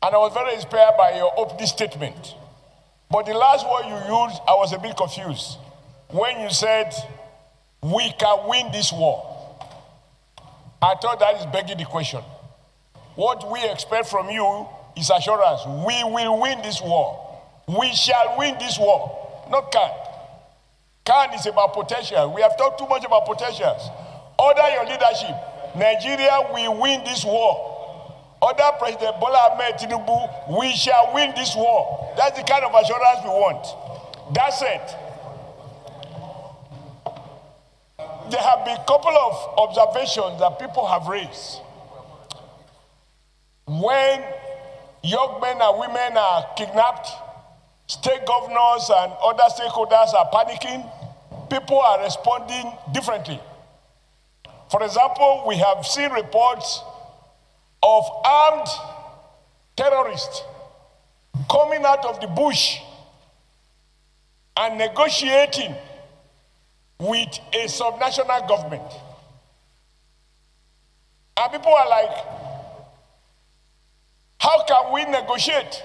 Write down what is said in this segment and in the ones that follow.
And I was very inspired by your opening statement. But the last word you used, I was a bit confused. When you said, we can win this war. I thought that is begging the question. What we expect from you is assurance. We will win this war. We shall win this war. Not can. Can is about potential. We have talked too much about potentials. Under your leadership, Nigeria will win this war. Under President Bola Ahmed Tinubu, we shall win this war. That's the kind of assurance we want. That's it. There have been a couple of observations that people have raised. When young men and women are kidnapped, state governors and other stakeholders are panicking, people are responding differently. For example, we have seen reports of armed terrorists coming out of the bush and negotiating with a subnational government. And people are like, how can we negotiate?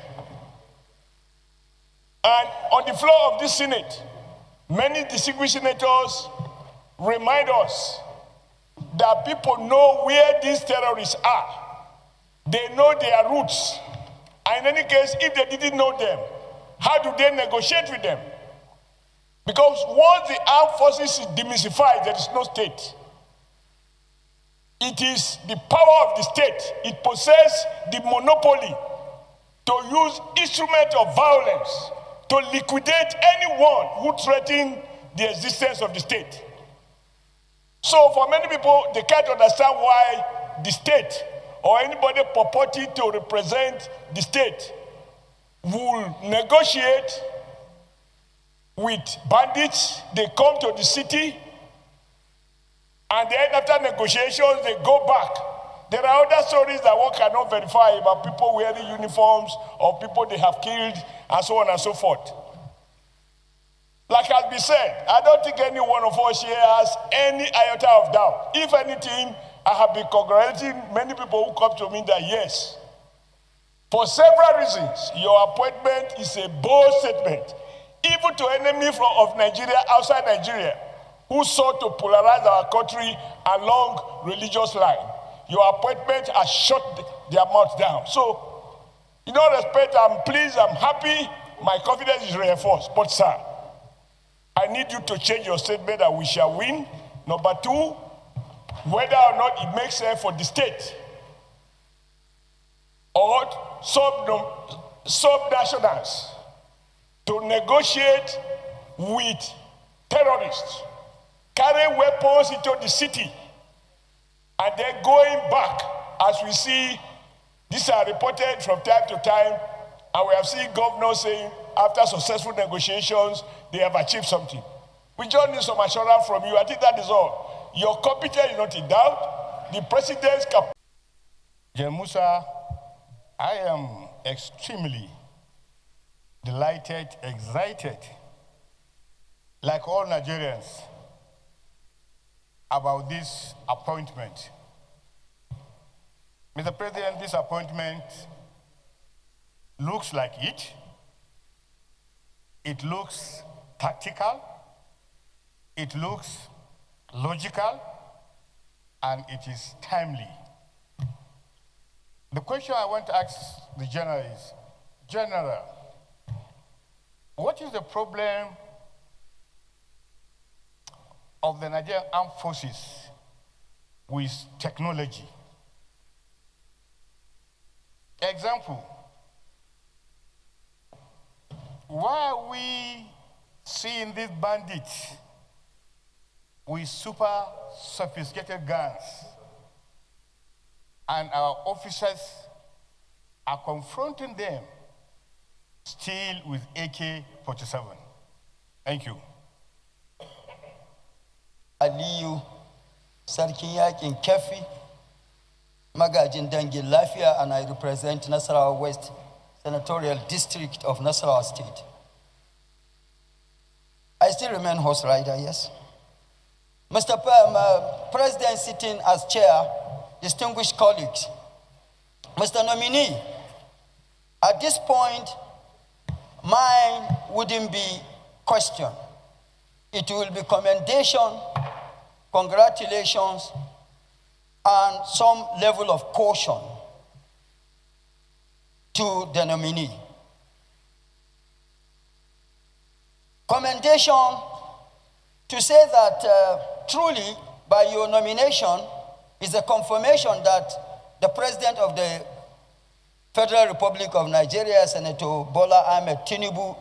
And on the floor of this Senate, many distinguished senators remind us that people know where these terrorists are. They know their roots. And in any case, if they didn't know them, how do they negotiate with them? Because once the armed forces is demystified, there is no state. It is the power of the state. It possesses the monopoly to use instruments of violence to liquidate anyone who threatens the existence of the state. So for many people, they can't understand why the state or anybody purporting to represent the state will negotiate with bandits. They come to the city, and then after negotiations, they go back. There are other stories that one cannot verify about people wearing uniforms or people they have killed and so on and so forth. Like has been said, I don't think any one of us here has any iota of doubt. If anything, I have been congratulating many people who come to me that yes, for several reasons, your appointment is a bold statement, even to enemies of Nigeria outside Nigeria, who sought to polarize our country along religious lines. Your appointment has shut their mouth down. So, in all respect, I'm pleased, I'm happy, my confidence is reinforced. But sir, I need you to change your statement that we shall win. Number two, whether or not it makes sense for the state or sub-nationals to negotiate with terrorists, carrying weapons into the city, and then going back, as we see, these are reported from time to time, and we have seen governors saying, after successful negotiations, they have achieved something. We just need some assurance from you. I think that is all. Your competence is not in doubt. The president's capacity. Musa, I am extremely delighted, excited, like all Nigerians, about this appointment. Mr. President, this appointment looks like it. It looks tactical, it looks logical, and it is timely. The question I want to ask the General is, General, what is the problem of the Nigerian Armed Forces with technology? Example, why are we seeing these bandits with super sophisticated guns and our officers are confronting them still with AK-47? Thank you. Aliyu, Sarkin Yakin Kefi, Magajin Dangin Lafia, and I represent Nasarawa West Senatorial District of Nasarawa State. I still remain horse rider, yes. Mr. President sitting as chair, distinguished colleagues, Mr. Nominee, At this point, mine wouldn't be question. It will be commendation, congratulations, and some level of caution to the nominee. Commendation to say that truly by your nomination is a confirmation that the President of the Federal Republic of Nigeria, Senator Bola Ahmed Tinubu,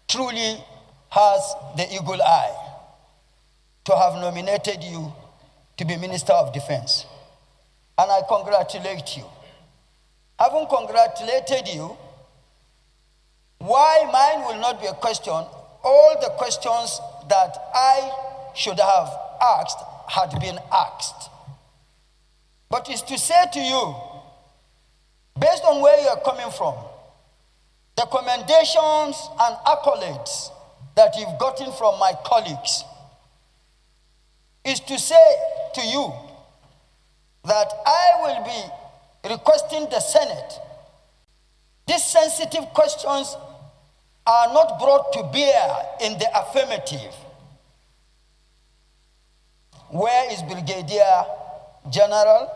truly has the eagle eye to have nominated you to be Minister of Defense. And I congratulate you. Having congratulated you, why mine will not be a question, all the questions that I should have asked had been asked. But it's to say to you, based on where you're coming from, the commendations and accolades that you've gotten from my colleagues, is to say to you that I will be requesting the Senate. These sensitive questions are not brought to bear in the affirmative. Where is Brigadier General?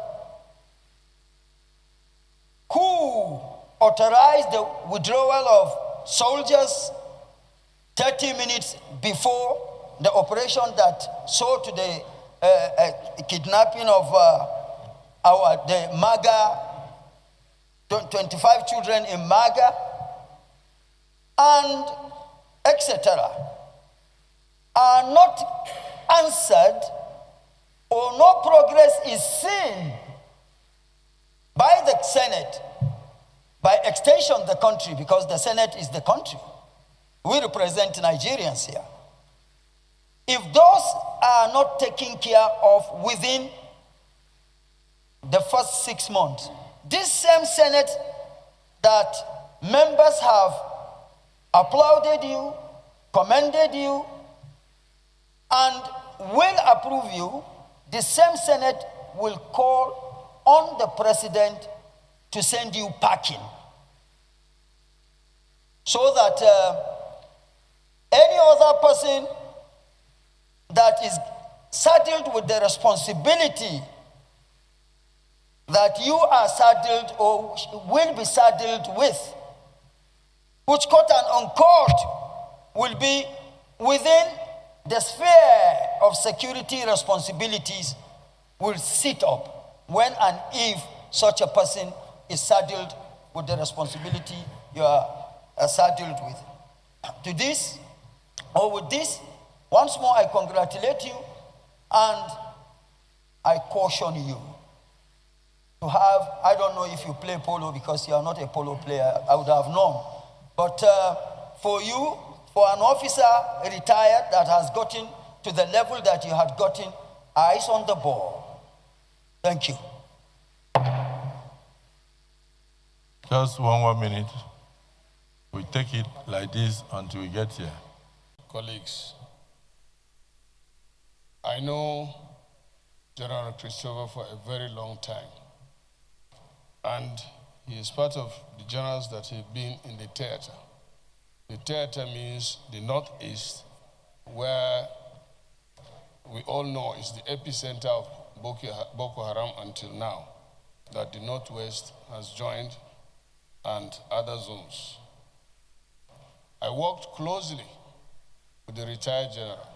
Who authorized the withdrawal of soldiers 30 minutes before the operation that saw to the kidnapping of the MAGA, 25 children in MAGA, and etc., are not answered, or no progress is seen by the Senate, by extension the country, because the Senate is the country. We represent Nigerians here. If those are not taken care of within the first 6 months, this same Senate that members have applauded you, commended you, and will approve you, the same Senate will call on the President to send you packing. So that any other person that is saddled with the responsibility that you are saddled or will be saddled with, which quote and unquote will be within the sphere of security responsibilities, will sit up when and if such a person is saddled with the responsibility you are saddled with. To this, or with this, once more I congratulate you and I caution you to have, I don't know if you play polo because you are not a polo player, I would have known. But for you, for an officer retired that has gotten to the level that you had gotten, eyes on the ball. Thank you. Just one more minute. We take it like this until we get here. Colleagues, I know General Christopher for a very long time, and he is part of the generals that have been in the theater. The theater means the Northeast, where we all know is the epicenter of Boko Haram until now, that the Northwest has joined and other zones. I worked closely with the retired general,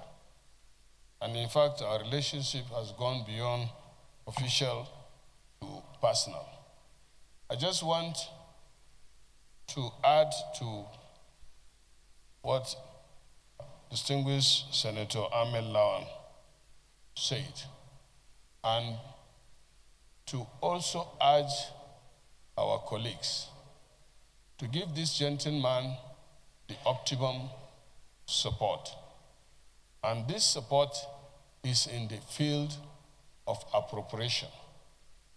and in fact, our relationship has gone beyond official to personal. I just want to add to what distinguished Senator Ahmed Lawan said, and to also urge our colleagues to give this gentleman the optimum support. And this support is in the field of appropriation.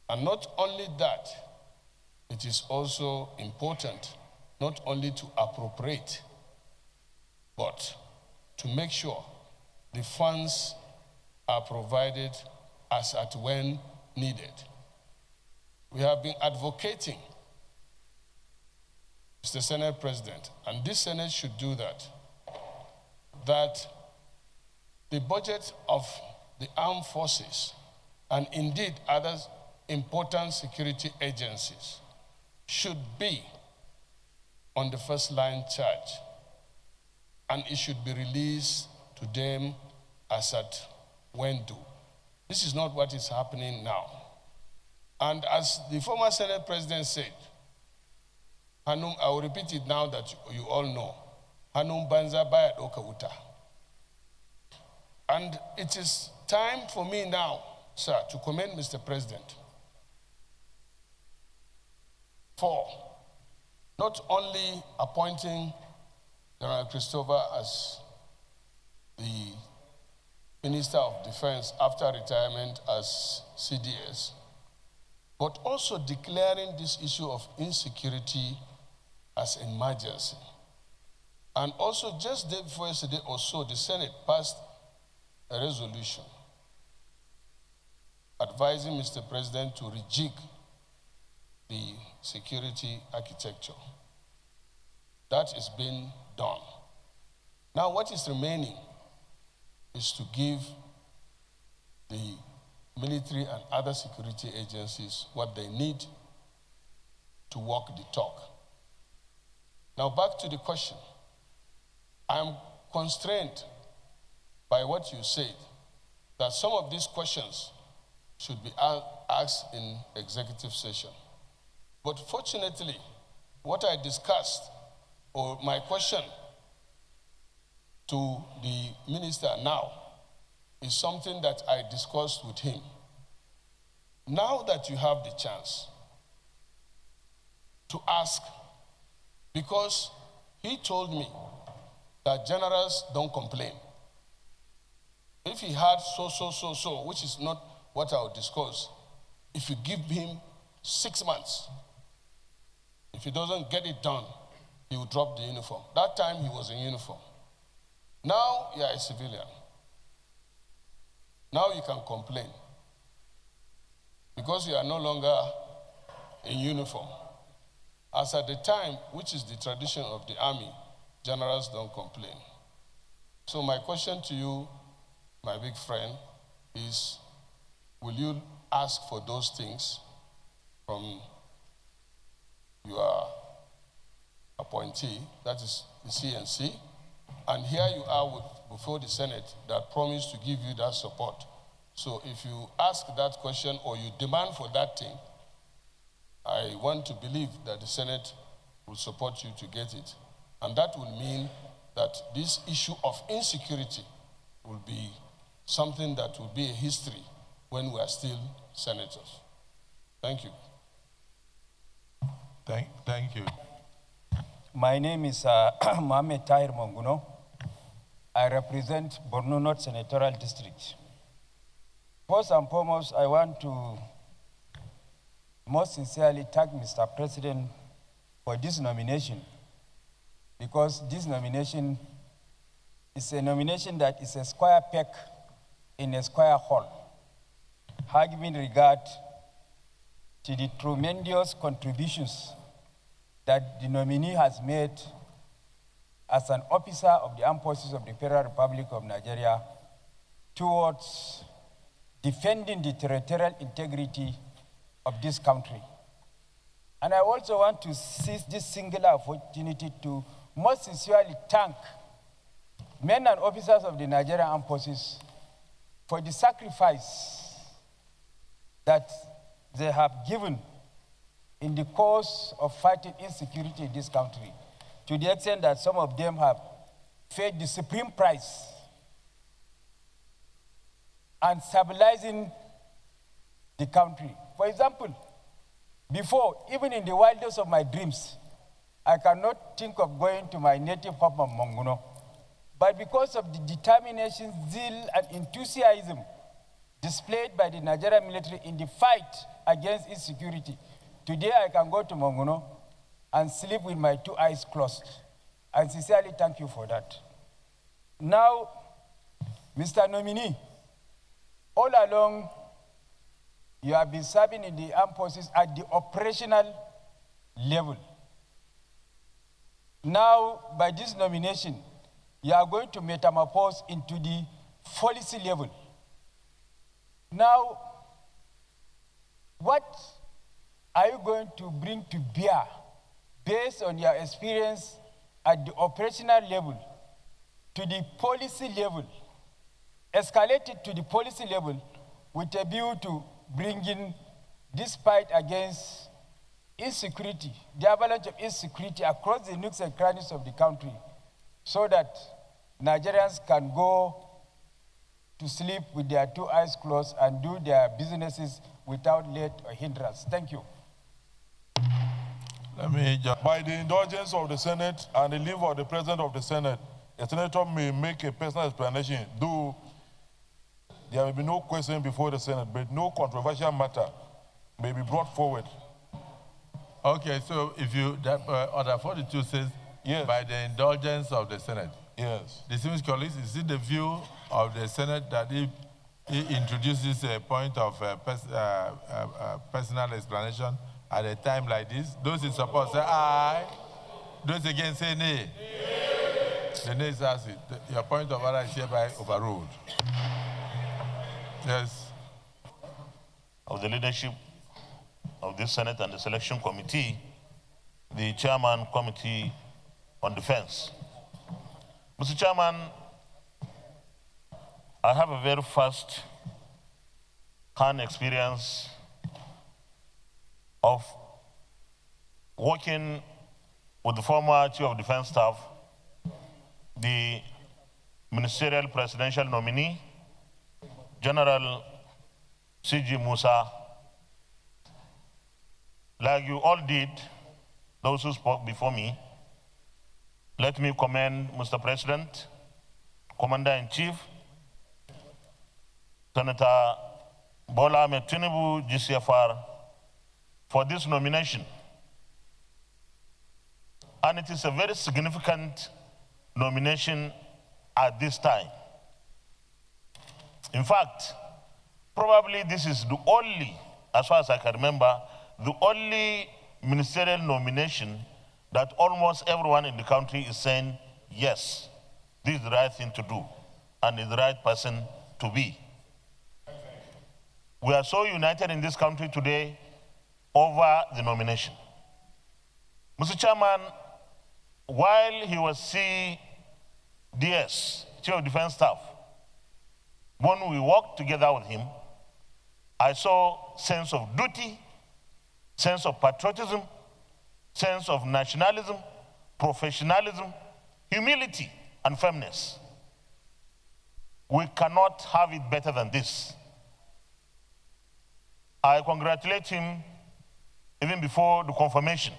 And not only that, it is also important not only to appropriate, but to make sure the funds are provided as at when needed. We have been advocating Mr. Senate President, and this Senate should do that the budget of the armed forces and indeed other important security agencies should be on the first line charge, and it should be released to them as at when due. This is not what is happening now. And as the former Senate President said, Hanum, I will repeat it now that you all know, Hanum Banza Bayat Okawuta. And it is time for me now, sir, to commend Mr. President for not only appointing General Christopher as the Minister of Defense after retirement as CDS, but also declaring this issue of insecurity as an emergency. And also just day before yesterday or so, the Senate passed a resolution advising Mr. President to rejig the security architecture. That is being done. Now what is remaining is to give the military and other security agencies what they need to walk the talk. Now back to the question. I am constrained by what you said, that some of these questions should be asked in executive session. But fortunately, what I discussed, or my question to the minister now, is something that I discussed with him. Now that you have the chance to ask, because he told me that generals don't complain. If he had so, which is not what I would discuss, if you give him 6 months, if he doesn't get it done, he will drop the uniform. That time he was in uniform. Now you are a civilian. Now you can complain because you are no longer in uniform. As at the time, which is the tradition of the army, generals don't complain. So my question to you, my big friend, is will you ask for those things from your appointee, that is the CNC, and here you are before the Senate that promised to give you that support. So if you ask that question or you demand for that thing, I want to believe that the Senate will support you to get it. And that will mean that this issue of insecurity will be something that will be a history when we are still senators. Thank you. Thank you. My name is Mohamed Tahir Monguno. I represent Borno North Senatorial District. First and foremost, I want to most sincerely thank Mr. President for this nomination, because this nomination is a nomination that is a square peg in a square hole, having regard to the tremendous contributions that the nominee has made as an officer of the Armed Forces of the Federal Republic of Nigeria towards defending the territorial integrity of this country. And I also want to seize this singular opportunity to most sincerely thank men and officers of the Nigerian Armed Forces for the sacrifice that they have given in the course of fighting insecurity in this country, to the extent that some of them have paid the supreme price and stabilizing the country. For example, before, even in the wildest of my dreams, I cannot think of going to my native home of Monguno. But because of the determination, zeal, and enthusiasm displayed by the Nigerian military in the fight against insecurity, today I can go to Monguno and sleep with my 2 eyes closed. I sincerely thank you for that. Now, Mr. Nominee, all along, you have been serving in the armed forces at the operational level. Now, by this nomination, you are going to metamorphose into the policy level. Now, what are you going to bring to bear based on your experience at the operational level to the policy level, escalated to the policy level with a view to bringing this fight against insecurity, the avalanche of insecurity across the nooks and crannies of the country, so that Nigerians can go to sleep with their two eyes closed and do their businesses without let or hindrance. Thank you. Let me just... By the indulgence of the Senate and the leave of the President of the Senate, a senator may make a personal explanation, though there may be no question before the Senate, but no controversial matter may be brought forward. Okay, so if you, Order 42 says, yes, by the indulgence of the Senate. Yes. Distinguished colleagues, is it the view of the Senate that he introduces a point of personal explanation at a time like this? Those in support say aye. Those against say nay. The nays has it. Your point of order is hereby overruled. Yes. Of the leadership of this Senate and the Selection Committee, the Chairman Committee on Defense. Mr. Chairman, I have a very first-hand experience of working with the former Chief of Defense Staff, the Ministerial Presidential Nominee, General C.G. Musa. Like you all did, those who spoke before me, let me commend Mr. President, Commander-in-Chief, Senator Bola Ahmed Tinubu, GCFR, for this nomination. And it is a very significant nomination at this time. In fact, probably this is the only, as far as I can remember, the only ministerial nomination that almost everyone in the country is saying, yes, this is the right thing to do, and is the right person to be. We are so united in this country today over the nomination. Mr. Chairman, while he was CDS, Chief of Defense Staff, when we worked together with him, I saw sense of duty, sense of patriotism, sense of nationalism, professionalism, humility, and firmness. We cannot have it better than this. I congratulate him even before the confirmation.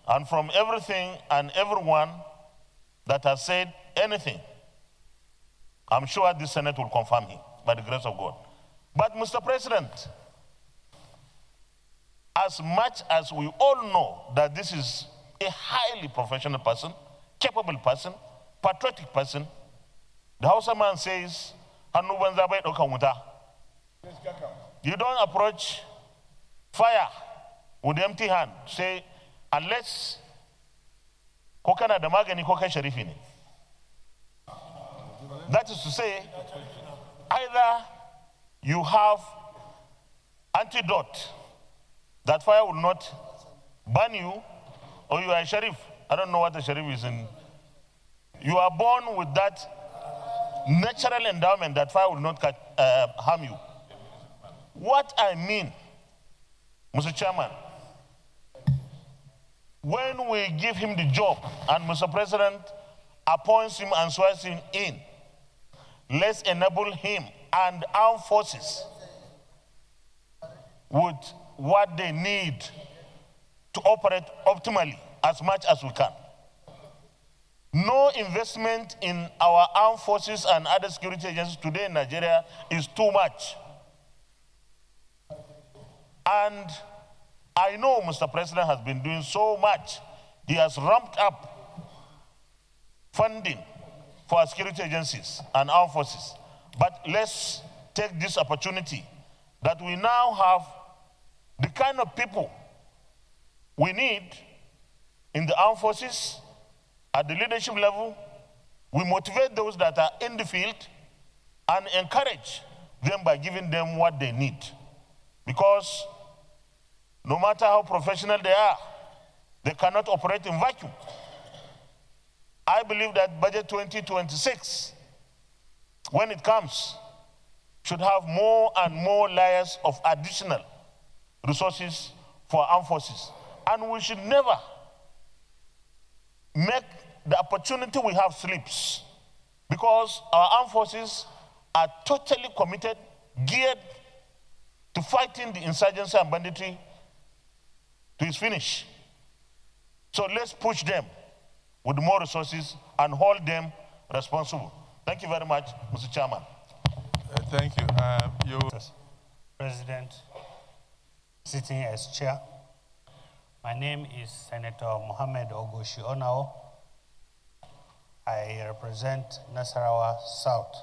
And from everything and everyone that has said anything, I'm sure this Senate will confirm him by the grace of God. But Mr. President, as much as we all know that this is a highly professional person, capable person, patriotic person, the Hausa man says, you don't approach fire with empty hand. Say, unless kokana da magani ko kai sharifi ne. That is to say, either you have antidote that fire will not burn you, or you are a sheriff. I don't know what a sheriff is in. You are born with that natural endowment that fire will not harm you. What I mean, Mr. Chairman, when we give him the job and Mr. President appoints him and swears him in, let's enable him and armed forces with what they need to operate optimally as much as we can. No investment in our armed forces and other security agencies today in Nigeria is too much. And I know Mr. President has been doing so much. He has ramped up funding for our security agencies and armed forces. But let's take this opportunity that we now have the kind of people we need in the armed forces, at the leadership level, we motivate those that are in the field and encourage them by giving them what they need. Because no matter how professional they are, they cannot operate in vacuum. I believe that budget 2026, when it comes, should have more and more layers of additional resources for armed forces. And we should never make the opportunity we have slips, because our armed forces are totally committed, geared to fighting the insurgency and banditry to its finish. So let's push them with more resources and hold them responsible. Thank you very much, Mr. Chairman. Thank you. President, sitting as chair. My name is Senator Mohammed Ogoshi Onao. I represent Nasarawa South.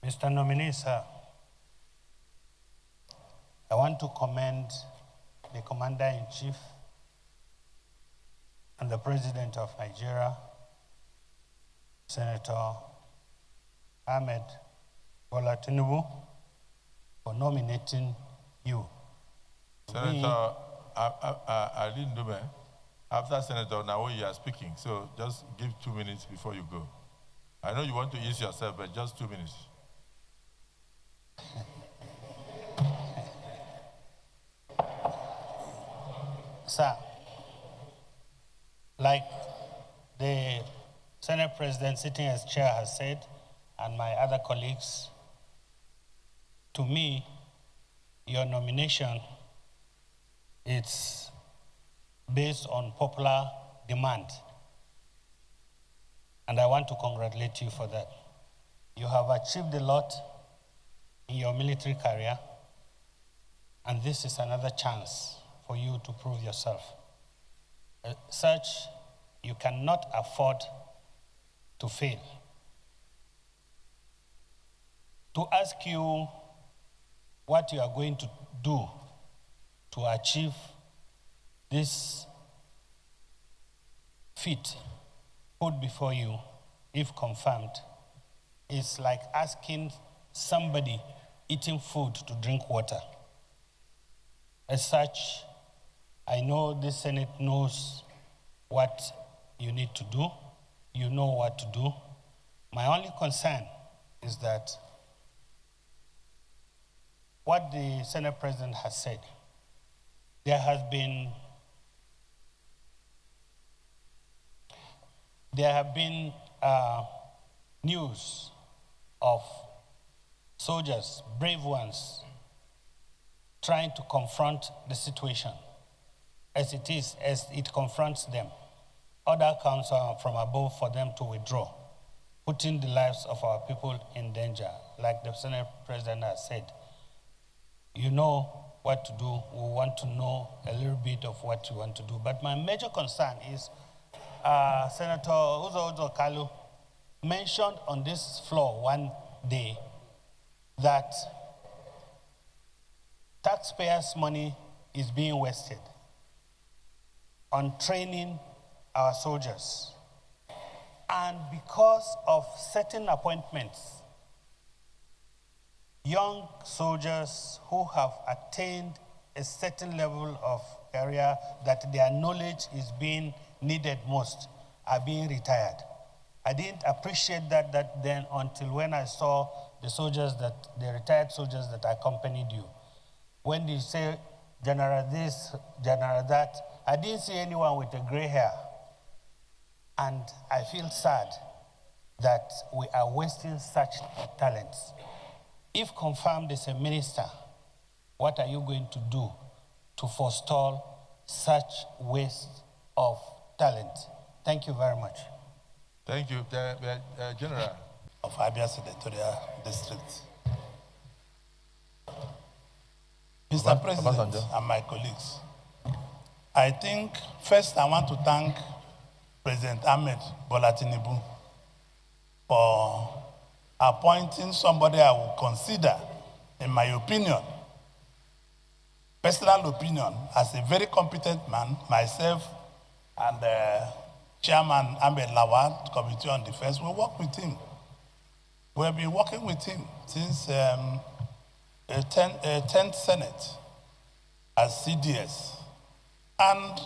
Mr. Nominee, sir, I want to commend the Commander-in-Chief and the President of Nigeria, Senator Ahmed Bola Tinubu, for nominating you. Senator Ali Ndume, after Senator Nawo, you are speaking, so just give 2 minutes before you go. I know you want to ease yourself, but just 2 minutes. Sir, like the Senate President sitting as chair has said, and my other colleagues, to me, your nomination is based on popular demand. And I want to congratulate you for that. You have achieved a lot in your military career, and this is another chance for you to prove yourself. Such, you cannot afford to fail. To ask you what you are going to do to achieve this feat put before you, if confirmed, is like asking somebody eating food to drink water. As such, I know this Senate knows what you need to do. You know what to do. My only concern is that what the Senate President has said, there have been news of soldiers, brave ones, trying to confront the situation as it is, as it confronts them. Order comes from above for them to withdraw, putting the lives of our people in danger, like the Senate President has said. You know what to do. We want to know a little bit of what you want to do. But my major concern is Senator Uzo Kalu mentioned on this floor one day that taxpayers' money is being wasted on training our soldiers. And because of certain appointments, young soldiers who have attained a certain level of career that their knowledge is being needed most are being retired. I didn't appreciate that then until when I saw the retired soldiers that accompanied you. When you say general this, general that, I didn't see anyone with a gray hair. And I feel sad that we are wasting such talents. If confirmed as a minister, what are you going to do to forestall such waste of talent? Thank you very much. Thank you, General. Of Abia Senatorial District. Mr. President and my colleagues, I think first I want to thank President Ahmed Bola Tinubu for appointing somebody I will consider, in my opinion, personal opinion, as a very competent man, myself, and Chairman Ahmed Lawan, Committee on Defense, we work with him. We have been working with him since 10th Senate as CDS. And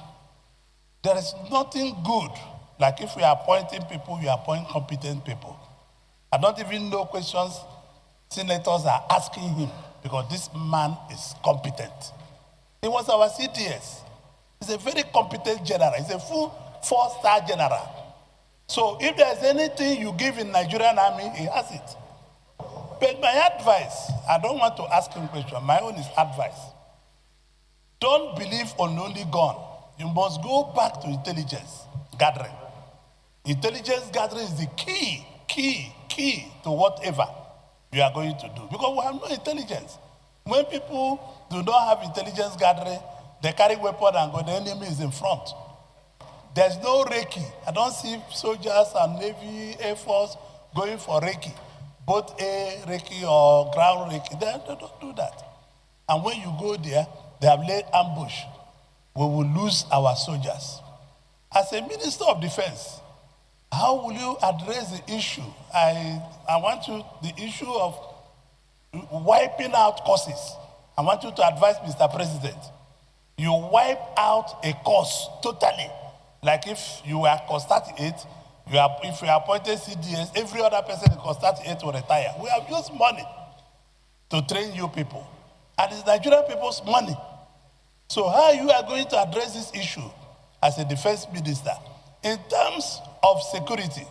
there is nothing good, like if we are appointing people, we appoint competent people. I don't even know questions senators are asking him because this man is competent. He was our CDS. He's a very competent general. He's a full 4-star general. So if there's anything you give in Nigerian army, he has it. But my advice, I don't want to ask him a question. My own is advice. Don't believe on only gun. You must go back to intelligence gathering. Intelligence gathering is the key to whatever you are going to do. Because we have no intelligence. When people do not have intelligence gathering, they carry weapon and go, the enemy is in front. There's no Reiki. I don't see soldiers and Navy, Air Force going for Reiki. Both air Reiki or ground Reiki. They don't do that. And when you go there, they have laid ambush. We will lose our soldiers. As a Minister of Defense, how will you address the issue? I want you, the issue of wiping out causes. I want you to advise Mr. President. You wipe out a cause totally. Like if you were cause 38, if you are appointed CDS, every other person in cause 38 will retire. We have used money to train you people. And it's Nigerian people's money. So how you are going to address this issue as a defense minister? In terms of security,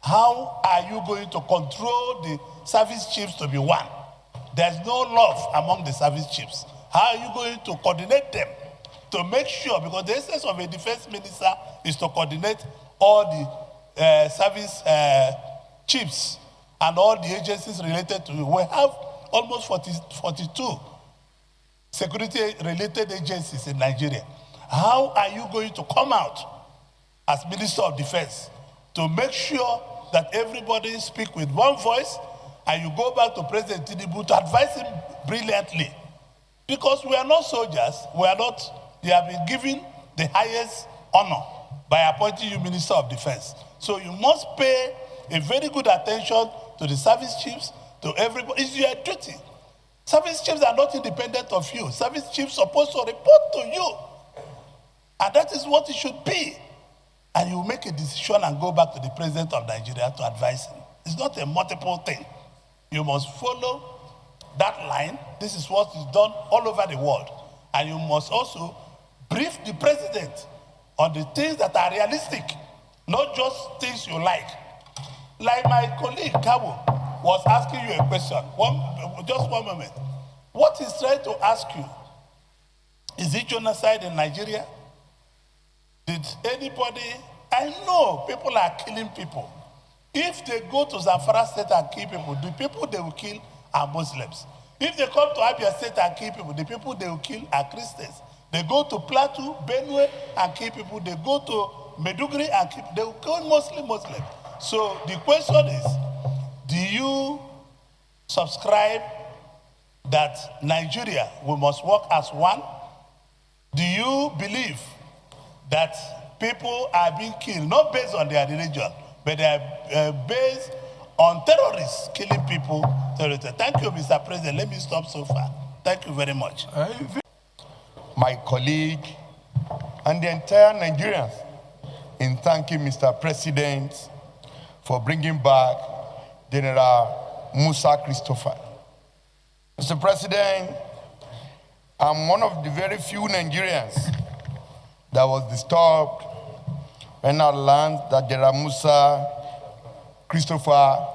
how are you going to control the service chiefs to be one? There's no love among the service chiefs. How are you going to coordinate them to make sure, because the essence of a defense minister is to coordinate all the service chiefs and all the agencies related to it. We have almost 42 security-related agencies in Nigeria. How are you going to come out as Minister of Defense to make sure that everybody speaks with one voice and you go back to President Tinubu to advise him brilliantly? Because we are not soldiers, you have been given the highest honor by appointing you Minister of Defense. So you must pay a very good attention to the service chiefs, to everybody. It's your duty. Service chiefs are not independent of you. Service chiefs are supposed to report to you. And that is what it should be. And you make a decision and go back to the President of Nigeria to advise him. It's not a multiple thing. You must follow that line. This is what is done all over the world. And you must also brief the President on the things that are realistic, not just things you like. Like my colleague, Kabo, was asking you a question. Just one moment. What he's trying to ask you, is it genocide in Nigeria? Did anybody, I know people are killing people. If they go to Zamfara State and kill people, the people they will kill are Muslims. If they come to Abia State and kill people, the people they will kill are Christians. They go to Plateau, Benue and kill people. They go to Meduguri and kill people. They will kill Muslim. So the question is, do you subscribe that Nigeria, we must work as one? Do you believe that people are being killed, not based on their religion, but they are based on terrorists killing people? Thank you, Mr. President. Let me stop so far. Thank you very much. My colleague and the entire Nigerians in thanking Mr. President for bringing back General Musa Christopher. Mr. President, I'm one of the very few Nigerians that was disturbed when I learned that General Musa Christopher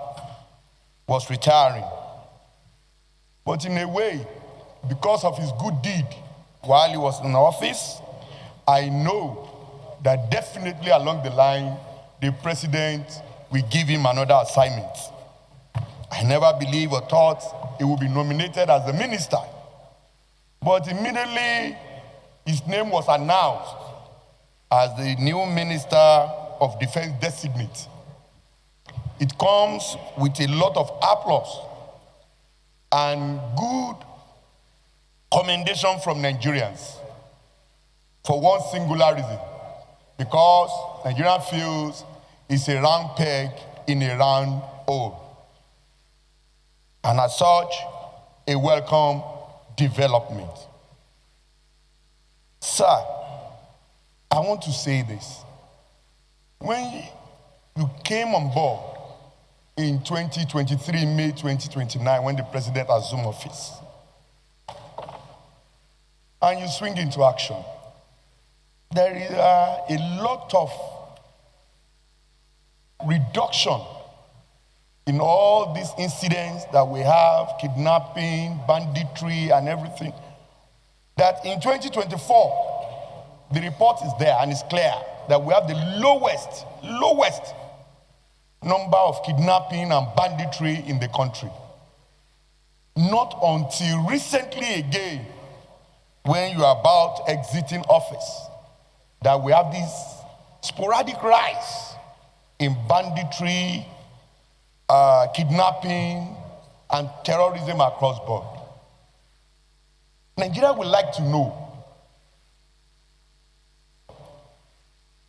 was retiring. But in a way, because of his good deed while he was in office, I know that definitely along the line, the president will give him another assignment. I never believed or thought he would be nominated as the minister. But immediately, his name was announced as the new Minister of Defense designate. It comes with a lot of applause and good commendation from Nigerians for one singular reason. because Nigeria feels it's a round peg in a round hole. And as such, a welcome development. Sir, I want to say this. When you came on board in 2023, May 2029, when the president assumed office, and you swing into action, there is a lot of reduction in all these incidents that we have, kidnapping, banditry, and everything, that in 2024, the report is there and it's clear that we have the lowest number of kidnapping and banditry in the country. Not until recently again, when you are about exiting office, that we have this sporadic rise in banditry, kidnapping, and terrorism across board. Nigeria would like to know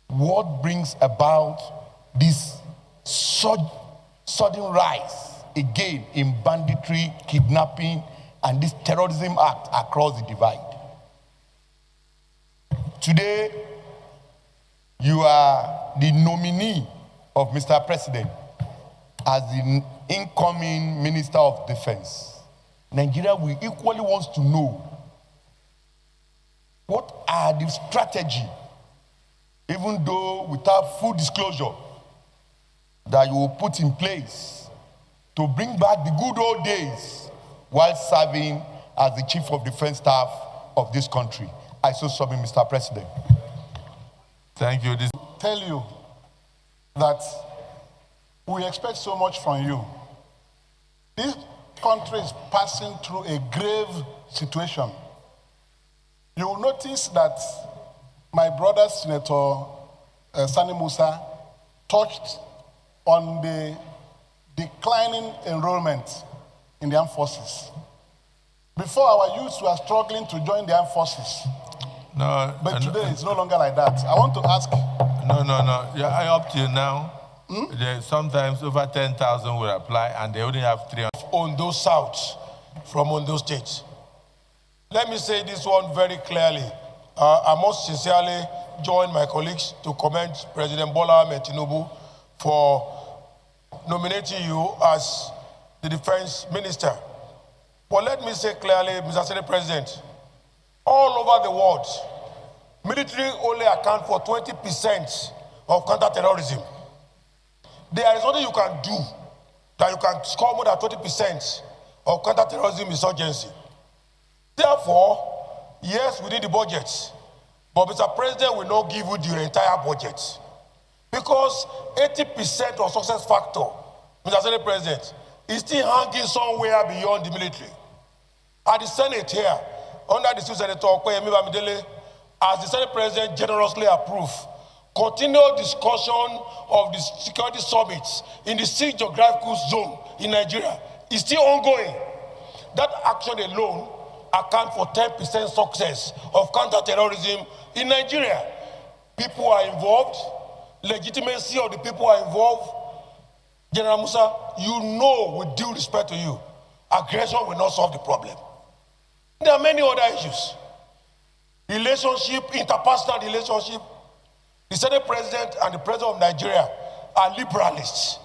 what brings about this sudden rise again in banditry, kidnapping, and this terrorism act across the divide. Today, you are the nominee of Mr. President as the incoming Minister of Defense. Nigeria will equally wants to know what are the strategy, even though without full disclosure, that you will put in place to bring back the good old days while serving as the Chief of Defense Staff of this country. I so submit, Mr. President. Thank you. Tell you that we expect so much from you. This country is passing through a grave situation. You will notice that my brother, Senator Sani Musa, touched on the declining enrollment in the armed forces. Before, our youths were struggling to join the armed forces. No, but today it's no longer like that. I want to ask. No. Yeah, up to now, sometimes over 10,000 will apply, and they only have 300. Ondo South from Ondo State. Let me say this one very clearly. I must sincerely join my colleagues to commend President Bola Ahmed Tinubu for nominating you as the defense minister. But let me say clearly, Mr. Senate President, all over the world, military only account for 20% of counterterrorism. There is nothing you can do that you can score more than 20% of counterterrorism insurgency. Therefore, yes, we need the budget, but Mr. President will not give you the entire budget. Because 80% of success factor, Mr. Senate President, is still hanging somewhere beyond the military. At the Senate here, under the Senator Okoyemi Bamidele, as the Senate President generously approved, continued discussion of the security summits in the 6 geographical zone in Nigeria is still ongoing. That action alone accounts for 10% success of counterterrorism in Nigeria. People are involved, legitimacy of the people are involved. General Musa, you know, with due respect to you, aggression will not solve the problem. There are many other issues. Relationship, interpersonal relationship. The Senate President and the President of Nigeria are liberalists.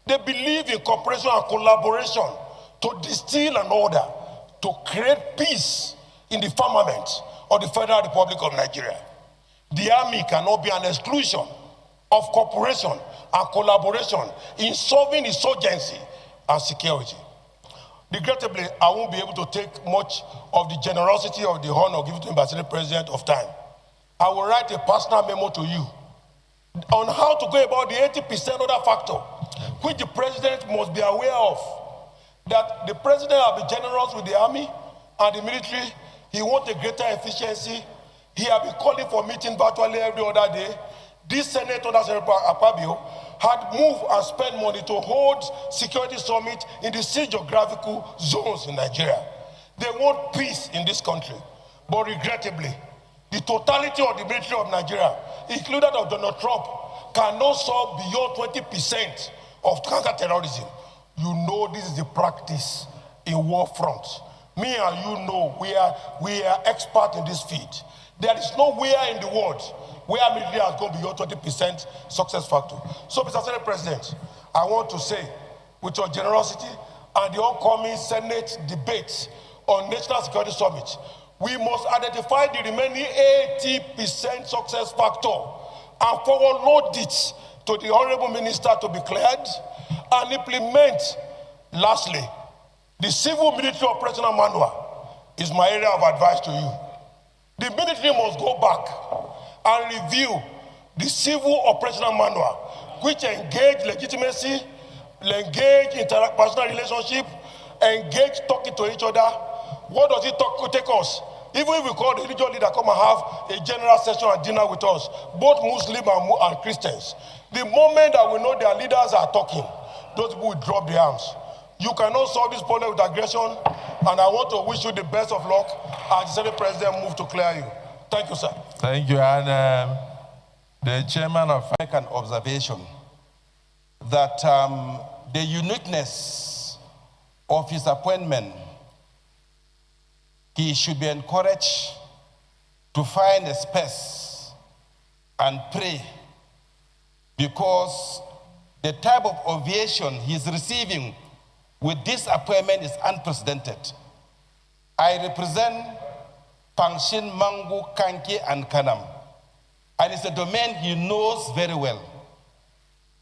They believe in cooperation and collaboration to distill an order, to create peace in the firmament of the Federal Republic of Nigeria. The army cannot be an exclusion of cooperation and collaboration in solving insurgency and security. Regrettably, I won't be able to take much of the generosity of the honor given to me by the Senate President of time. I will write a personal memo to you on how to go about the 80% other factor, which the President must be aware of. That the President will be generous with the army and the military. He wants a greater efficiency. He has been calling for meetings virtually every other day. This Senate under Senator Akpabio had moved and spent money to hold security summit in the 6 geographical zones in Nigeria. They want peace in this country. But regrettably, the totality of the military of Nigeria including of Donald Trump, cannot solve beyond 20% of counter-terrorism. You know this is the practice in war front. Me and you know we are experts in this field. There is nowhere in the world where military has gone beyond 20% success factor. So, Mr. Senate President, I want to say, with your generosity and the upcoming Senate debate on National Security Summit, we must identify the remaining 80% success factor and forward load it to the Honorable Minister to be cleared and implement. Lastly, the Civil Military Operational Manual is my area of advice to you. The military must go back and review the Civil Operational Manual, which engage legitimacy, engage interpersonal relationship, engage talking to each other. What does it take us? Even if we call the religious leader come and have a general session and dinner with us, both Muslim and Christians, the moment that we know their leaders are talking, those people will drop their arms. You cannot solve this problem with aggression, and I want to wish you the best of luck as the Senate President move to clear you. Thank you, sir. Thank you. And the chairman of... Make an observation that the uniqueness of his appointment, he should be encouraged to find a space and pray, because the type of ovation he's receiving with this appointment is unprecedented. I represent Pangshin, Mangu, Kanki, and Kanam, and it's a domain he knows very well.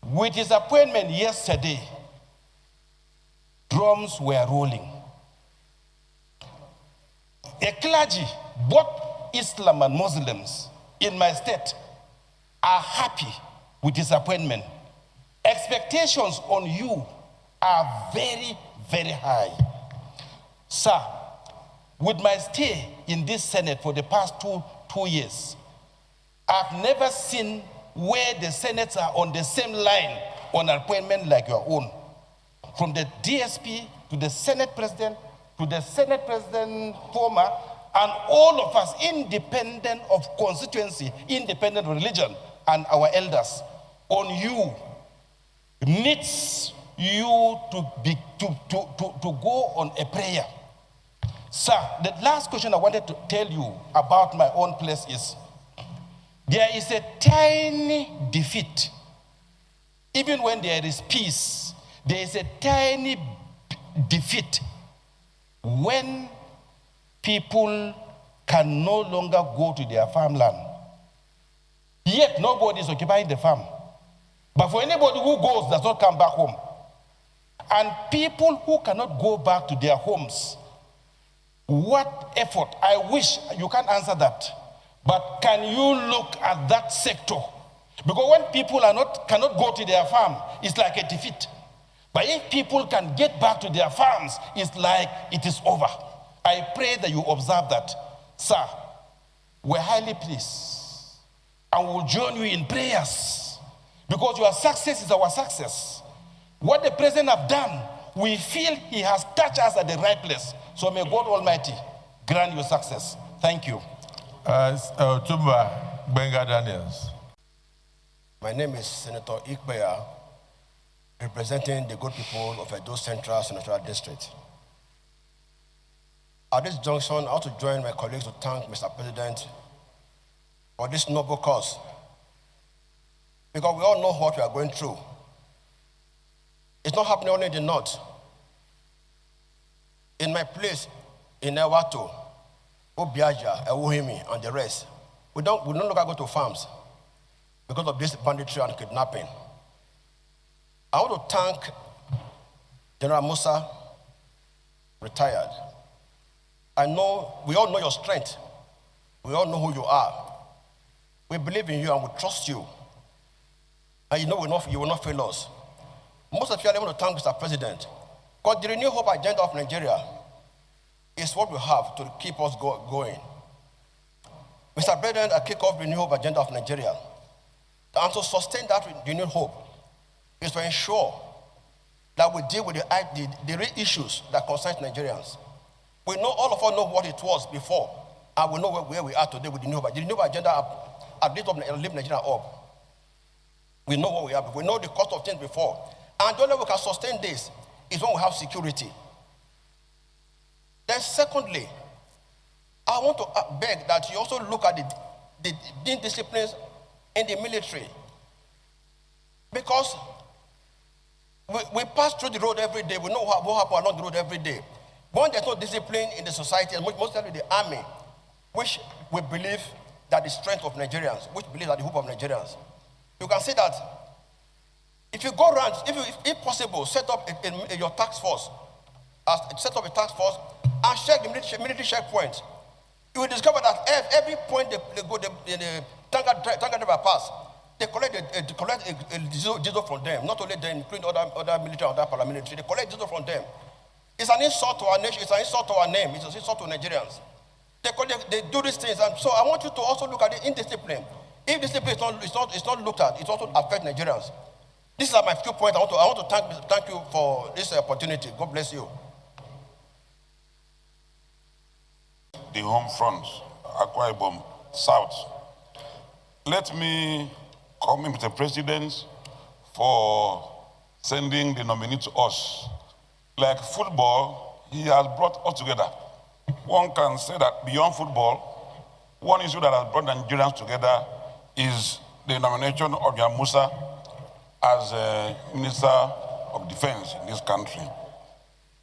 With his appointment yesterday, drums were rolling. A clergy, both Islam and Muslims in my state, are happy with his appointment. Expectations on you are very, very high. Sir, with my stay in this Senate for the past two years, I've never seen where the Senates are on the same line on appointment like your own. From the DSP to the Senate President, to the Senate President former, and all of us, independent of constituency, independent of religion, and our elders, on you, needs you to go on a prayer. Sir, the last question I wanted to tell you about my own place is, there is a tiny defeat. Even when there is peace, there is a tiny defeat when people can no longer go to their farmland. Yet nobody is occupying the farm. But for anybody who goes, does not come back home. And people who cannot go back to their homes, what effort? I wish you can't answer that. But can you look at that sector? Because when people cannot go to their farm, it's like a defeat. But if people can get back to their farms, it's like it is over. I pray that you observe that. Sir, we're highly pleased. And we'll join you in prayers. Because your success is our success. What the president have done, we feel he has touched us at the right place. So may God Almighty grant you success. Thank you. Daniels. My name is Senator Ikpeya, representing the good people of Edo Central Senatorial District. At this junction, I want to join my colleagues to thank Mr. President for this noble cause, because we all know what we are going through. It's not happening only in the north. In my place in Ewato, Obiaja, Ewuhimi, and the rest, we no longer go to farms because of this banditry and kidnapping. I want to thank General Musa, retired. I know, we all know your strength. We all know who you are. We believe in you and we trust you. And you know you will not fail us. Most of you are able to thank Mr. President, because the Renew Hope agenda of Nigeria is what we have to keep us going. Mr. President, I kick off the Renew Hope agenda of Nigeria. And to sustain that renewed hope is to ensure that we deal with the real issues that concern Nigerians. We know, all of us know what it was before, and we know where we are today with the New Hope. The New Hope agenda lift Nigeria up. We know what we have. We know the cost of things before. And the only way we can sustain this is when we have security. Then secondly, I want to beg that you also look at the disciplines in the military. Because we pass through the road every day. We know what happens along the road every day. When there's no discipline in the society, and mostly the army, which we believe that the strength of Nigerians, which believe that the hope of Nigerians, you can see that if you go around, if possible, set up your task force, set up a task force and check the military checkpoints. You will discover that every point the tanker driver pass, they collect a diesel from them. Not only them, including other military and other paramilitary. They collect diesel from them. It's an insult to our nation. It's an insult to our name. It's an insult to Nigerians. They do these things, and so I want you to also look at the indiscipline. If discipline is not looked at, it also affects Nigerians. These are my few points. I want to thank you for this opportunity. God bless you. The home front, Akwa Ibom South. Let me commend Mr. President for sending the nominee to us. Like football, he has brought us together. One can say that beyond football, one issue that has brought Nigerians together is the nomination of Musa as a Minister of Defense in this country.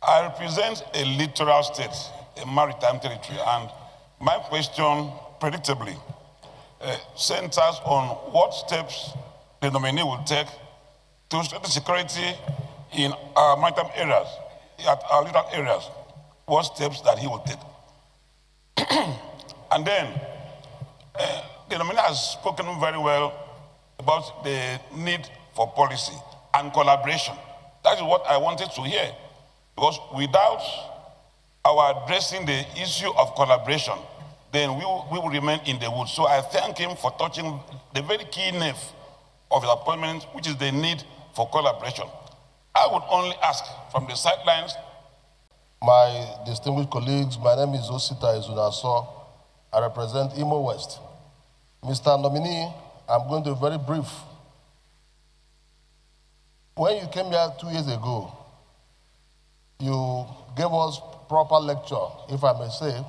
I represent a littoral state, a maritime territory, and my question, predictably, centers on what steps the nominee will take to strengthen security in our maritime areas, at our littoral areas, what steps that he will take. And then, the nominee has spoken very well about the need for policy and collaboration. That is what I wanted to hear. Because without our addressing the issue of collaboration, then we will remain in the woods. So I thank him for touching the very key nerve of his appointment, which is the need for collaboration. I would only ask from the sidelines. My distinguished colleagues, my name is Osita Izunaso. I represent Imo West. Mr. Nominee, I'm going to be very brief. When you came here 2 years ago, you gave us proper lecture, if I may say,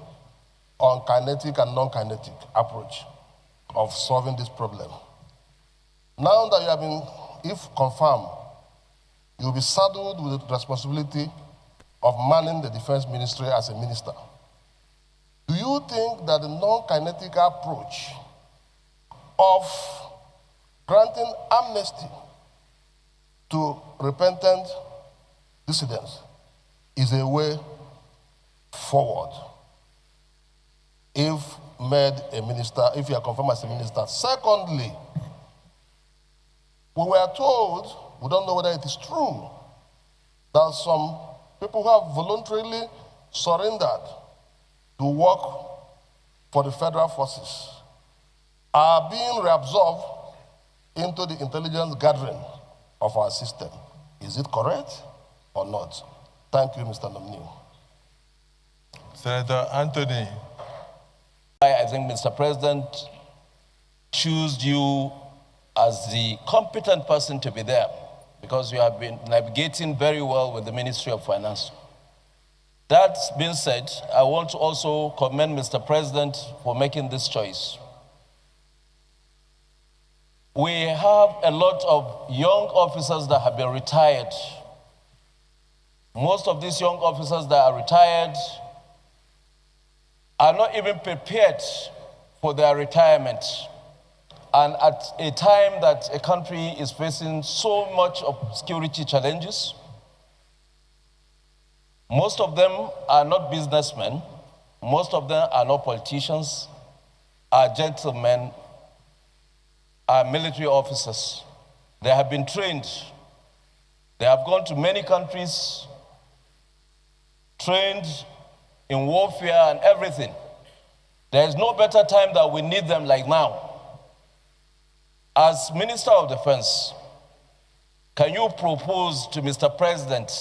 on kinetic and non-kinetic approach of solving this problem. Now that you have been, if confirmed, you'll be saddled with the responsibility of manning the defense ministry as a minister. Do you think that the non-kinetic approach of granting amnesty to repentant dissidents is a way forward if made a minister, if you are confirmed as a minister? Secondly, we were told, we don't know whether it is true, that some people who have voluntarily surrendered to work for the federal forces are being reabsorbed into the intelligence gathering of our system. Is it correct or not? Thank you, Mr. Nominee. Senator Anthony. I think Mr. President chose you as the competent person to be there because you have been navigating very well with the Ministry of Finance. That being said, I want to also commend Mr. President for making this choice. We have a lot of young officers that have been retired. Most of these young officers that are retired are not even prepared for their retirement. And at a time that a country is facing so much of security challenges, most of them are not businessmen, most of them are not politicians, are gentlemen, are military officers. They have been trained. They have gone to many countries, trained in warfare and everything. There is no better time that we need them like now. As Minister of Defense, can you propose to Mr. President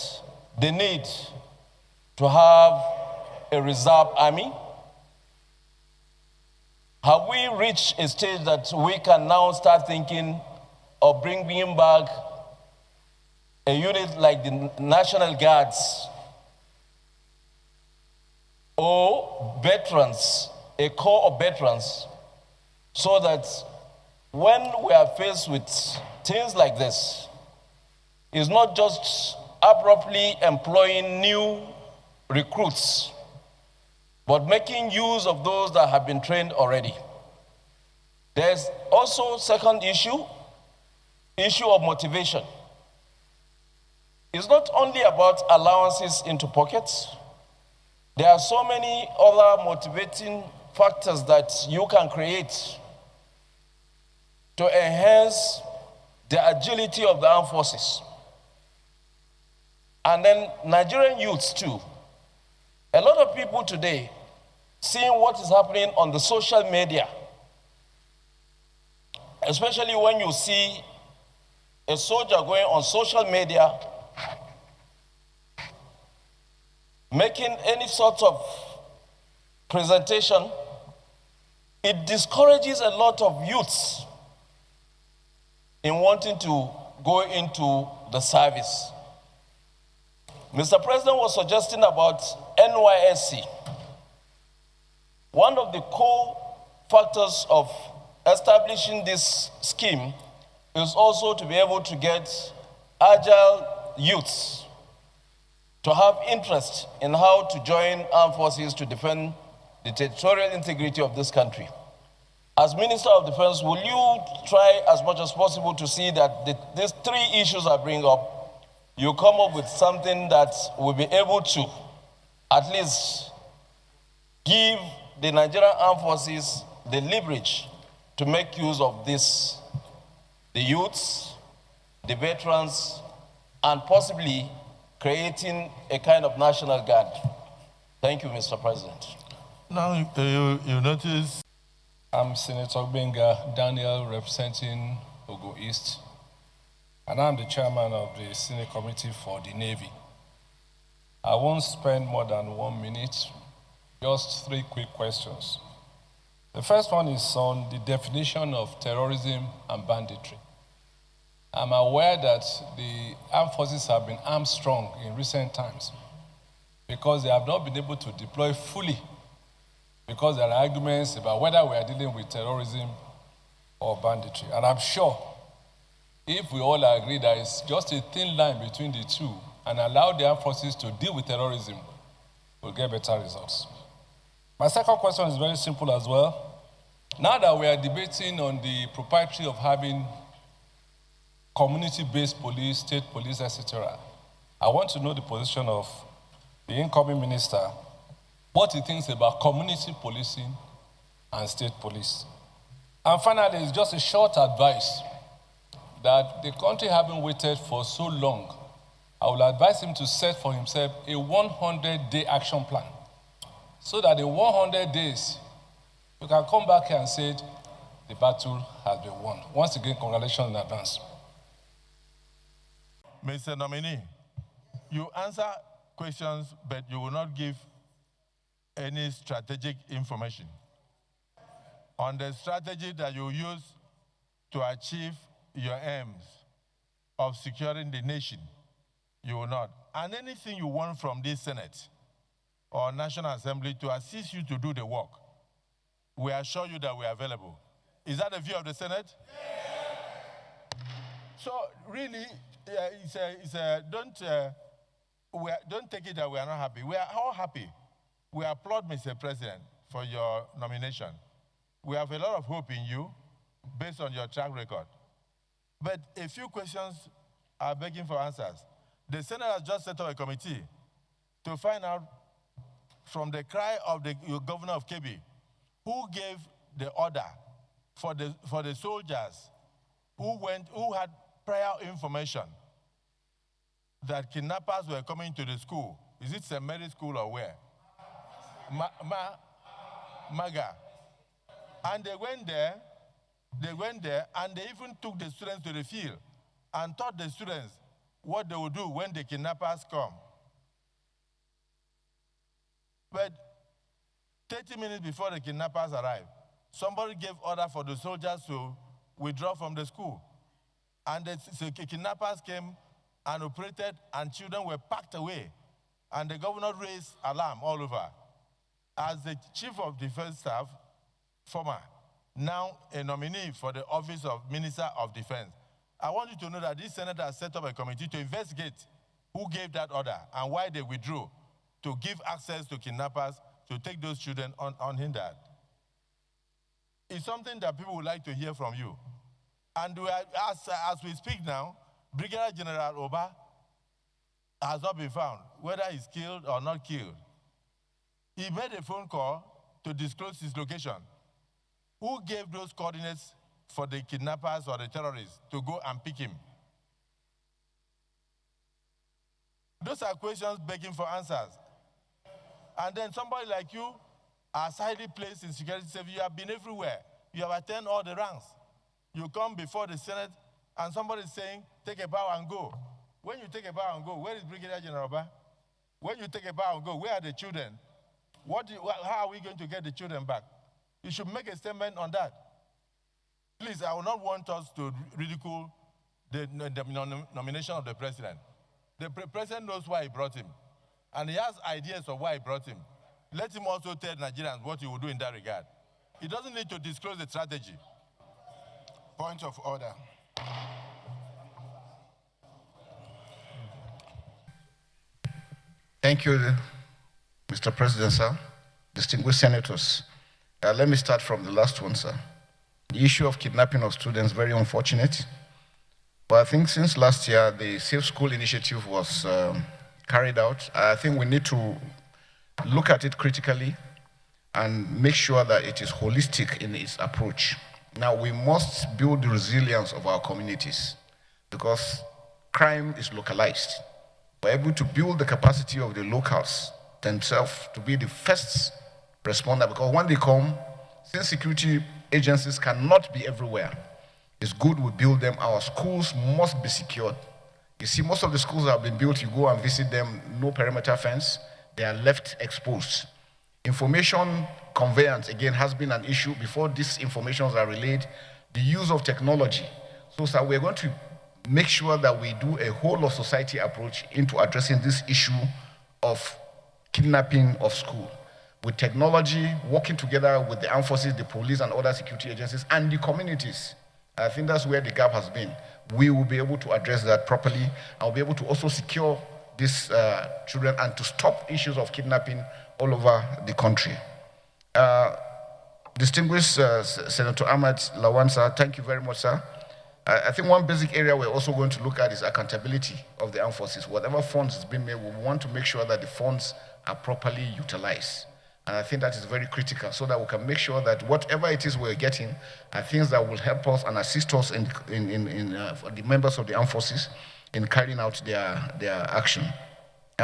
the need to have a reserve army? Have we reached a stage that we can now start thinking of bringing back a unit like the National Guards or veterans, a corps of veterans, so that when we are faced with things like this, it's not just abruptly employing new recruits, but making use of those that have been trained already. There's also second issue of motivation. It's not only about allowances into pockets. There are so many other motivating factors that you can create to enhance the agility of the armed forces. And then Nigerian youths too. A lot of people today, seeing what is happening on the social media, especially when you see a soldier going on social media, making any sort of presentation, it discourages a lot of youths in wanting to go into the service. Mr. President was suggesting about NYSC. One of the core factors of establishing this scheme is also to be able to get agile youths to have interest in how to join armed forces to defend the territorial integrity of this country. As Minister of Defense, will you try as much as possible to see that these three issues I bring up, you come up with something that will be able to at least give the Nigerian armed forces the leverage to make use of this, the youths, the veterans, and possibly creating a kind of national guard. Thank you, Mr. President. Now, you notice. I'm Senator Benga Daniel, representing Ogun East, and I'm the chairman of the Senate Committee for the Navy. I won't spend more than 1 minute, just 3 quick questions. The first one is on the definition of terrorism and banditry. I'm aware that the armed forces have been armed strong in recent times because they have not been able to deploy fully, because there are arguments about whether we are dealing with terrorism or banditry. And I'm sure if we all agree that it's just a thin line between the two and allow the armed forces to deal with terrorism, we'll get better results. My second question is very simple as well. Now that we are debating on the propriety of having community-based police, state police, etc., I want to know the position of the incoming minister, what he thinks about community policing and state police. And finally, it's just a short advice that the country having waited for so long, I will advise him to set for himself a 100-day action plan so that in 100 days, you can come back here and say the battle has been won. Once again, congratulations in advance. Mr. Nominee, you answer questions, but you will not give any strategic information on the strategy that you use to achieve your aims of securing the nation. You will not. And anything you want from this Senate or National Assembly to assist you to do the work, we assure you that we are available. Is that the view of the Senate? Yeah. So really, don't take it that we are not happy. We are all happy. We applaud, Mr. President, for your nomination. We have a lot of hope in you based on your track record. But a few questions are begging for answers. The Senate has just set up a committee to find out from the cry of the governor of Kebbi, who gave the order for the soldiers who had prior information that kidnappers were coming to the school. Is it St. Mary's School or where? Maga. And they went there and they even took the students to the field and taught the students what they would do when the kidnappers come. But 30 minutes before the kidnappers arrived, somebody gave order for the soldiers to withdraw from the school. And the kidnappers came and operated, and children were packed away. And the governor raised alarm all over. As the chief of defense staff, former, now a nominee for the office of Minister of Defense, I want you to know that this senator has set up a committee to investigate who gave that order and why they withdrew to give access to kidnappers to take those children unhindered. It's something that people would like to hear from you. And as we speak now, Brigadier General Oba has not been found, whether he's killed or not killed. He made a phone call to disclose his location. Who gave those coordinates for the kidnappers or the terrorists to go and pick him? Those are questions begging for answers. And then somebody like you, as highly placed in security service, you have been everywhere. You have attained all the ranks. You come before the Senate and somebody is saying, take a bow and go. When you take a bow and go, where is Brigadier General Oba? When you take a bow and go, where are the children? How are we going to get the children back? You should make a statement on that. Please, I will not want us to ridicule the nomination of the president. The president knows why he brought him. And he has ideas of why he brought him. Let him also tell Nigerians what he will do in that regard. He doesn't need to disclose the strategy. Point of order. Thank you, Mr. President, sir. Distinguished senators. Let me start from the last one, sir. The issue of kidnapping of students, very unfortunate. But I think since last year, the Safe School Initiative was carried out. I think we need to look at it critically and make sure that it is holistic in its approach. Now, we must build the resilience of our communities because crime is localized. We're able to build the capacity of the locals themselves to be the first responder, because when they come, since security agencies cannot be everywhere, it's good we build them. Our schools must be secured. You see, most of the schools that have been built, you go and visit them, no perimeter fence, they are left exposed. Information conveyance, again, has been an issue. Before these informations are relayed, the use of technology. So, sir, we're going to make sure that we do a whole of society approach into addressing this issue of kidnapping of school. With technology, working together with the armed forces, the police, and other security agencies, and the communities. I think that's where the gap has been. We will be able to address that properly, and we'll be able to also secure these children and to stop issues of kidnapping all over the country. Distinguished Senator Ahmad Lawan, sir, thank you very much, sir. I think one basic area we're also going to look at is accountability of the armed forces. Whatever funds is being made, we want to make sure that the funds are properly utilized. And I think that is very critical so that we can make sure that whatever it is we're getting are things that will help us and assist us in the members of the armed forces in carrying out their action.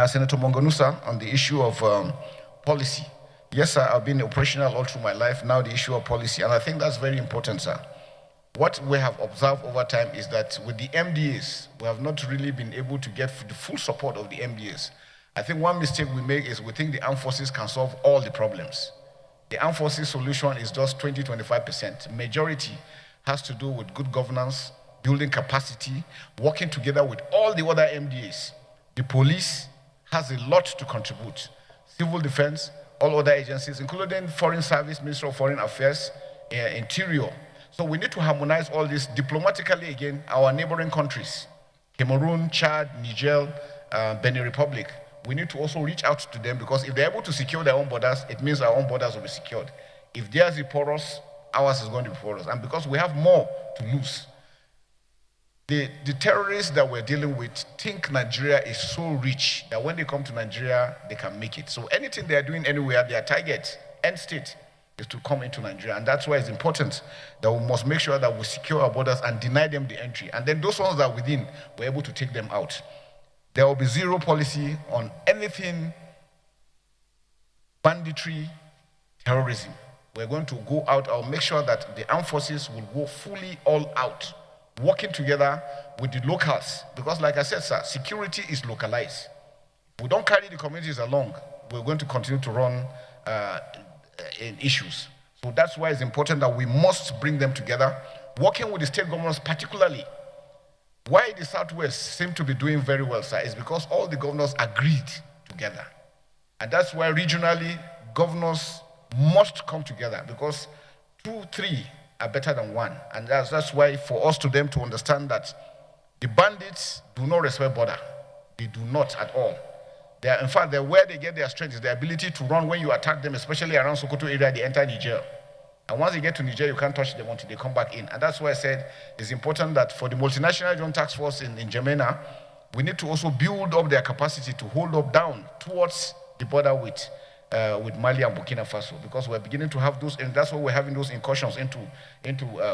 Senator Mongonusa, on the issue of policy. Yes, sir, I've been operational all through my life. Now the issue of policy, and I think that's very important, sir. What we have observed over time is that with the MDAs, we have not really been able to get the full support of the MDAs. I think one mistake we make is we think the armed forces can solve all the problems. The armed forces solution is just 20-25%. Majority has to do with good governance, building capacity, working together with all the other MDAs. The police has a lot to contribute. Civil defense, all other agencies, including Foreign Service, Ministry of Foreign Affairs, Interior. So we need to harmonize all this diplomatically again, our neighboring countries, Cameroon, Chad, Niger, Benin Republic. We need to also reach out to them because if they're able to secure their own borders, it means our own borders will be secured. If theirs is porous, ours is going to be porous. And because we have more to lose, the terrorists that we're dealing with think Nigeria is so rich that when they come to Nigeria, they can make it. So anything they are doing anywhere, their target, end state, is to come into Nigeria. And that's why it's important that we must make sure that we secure our borders and deny them the entry. And then those ones that are within, we're able to take them out. There will be zero policy on anything banditry, terrorism. We're going to go out. I'll make sure that the armed forces will go fully all out, working together with the locals. Because like I said, sir, security is localized. If we don't carry the communities along, we're going to continue to run in issues. So that's why it's important that we must bring them together, working with the state governors particularly. Why the Southwest seem to be doing very well, sir, is because all the governors agreed together. And that's why regionally, governors must come together, because 2, 3 are better than 1. And that's why for us to them to understand that the bandits do not respect border. They do not at all. They are, in fact, where they get their strength is the ability to run when you attack them, especially around Sokoto area, they enter Niger. And once they get to Niger, you can't touch them until they come back in. And that's why I said it's important that for the multinational joint task force in Gemena, we need to also build up their capacity to hold up down towards the border with Mali and Burkina Faso, because we're beginning to have those, and that's why we're having those incursions into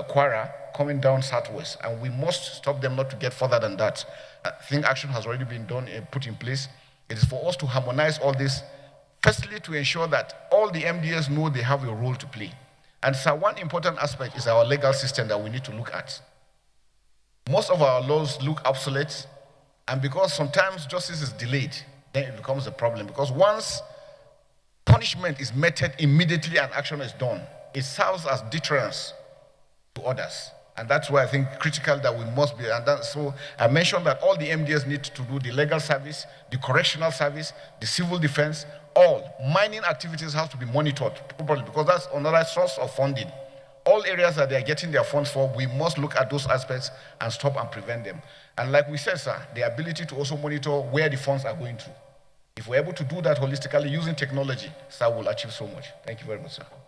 Kwara coming down southwest, and we must stop them not to get further than that. I think action has already been done and put in place. It is for us to harmonize all this, firstly to ensure that all the MDS know they have a role to play. And so one important aspect is our legal system that we need to look at. Most of our laws look obsolete, and because sometimes justice is delayed, then it becomes a problem, because once punishment is meted immediately and action is done, it serves as deterrence to others. And that's why I think critical that we must be, and so I mentioned that all the MDS need to do the legal service, the correctional service, the civil defense, all. Mining activities have to be monitored properly, because that's another source of funding. All areas that they're getting their funds for, we must look at those aspects and stop and prevent them. And like we said, sir, the ability to also monitor where the funds are going to. If we're able to do that holistically using technology, sir, we'll achieve so much. Thank you very much, sir.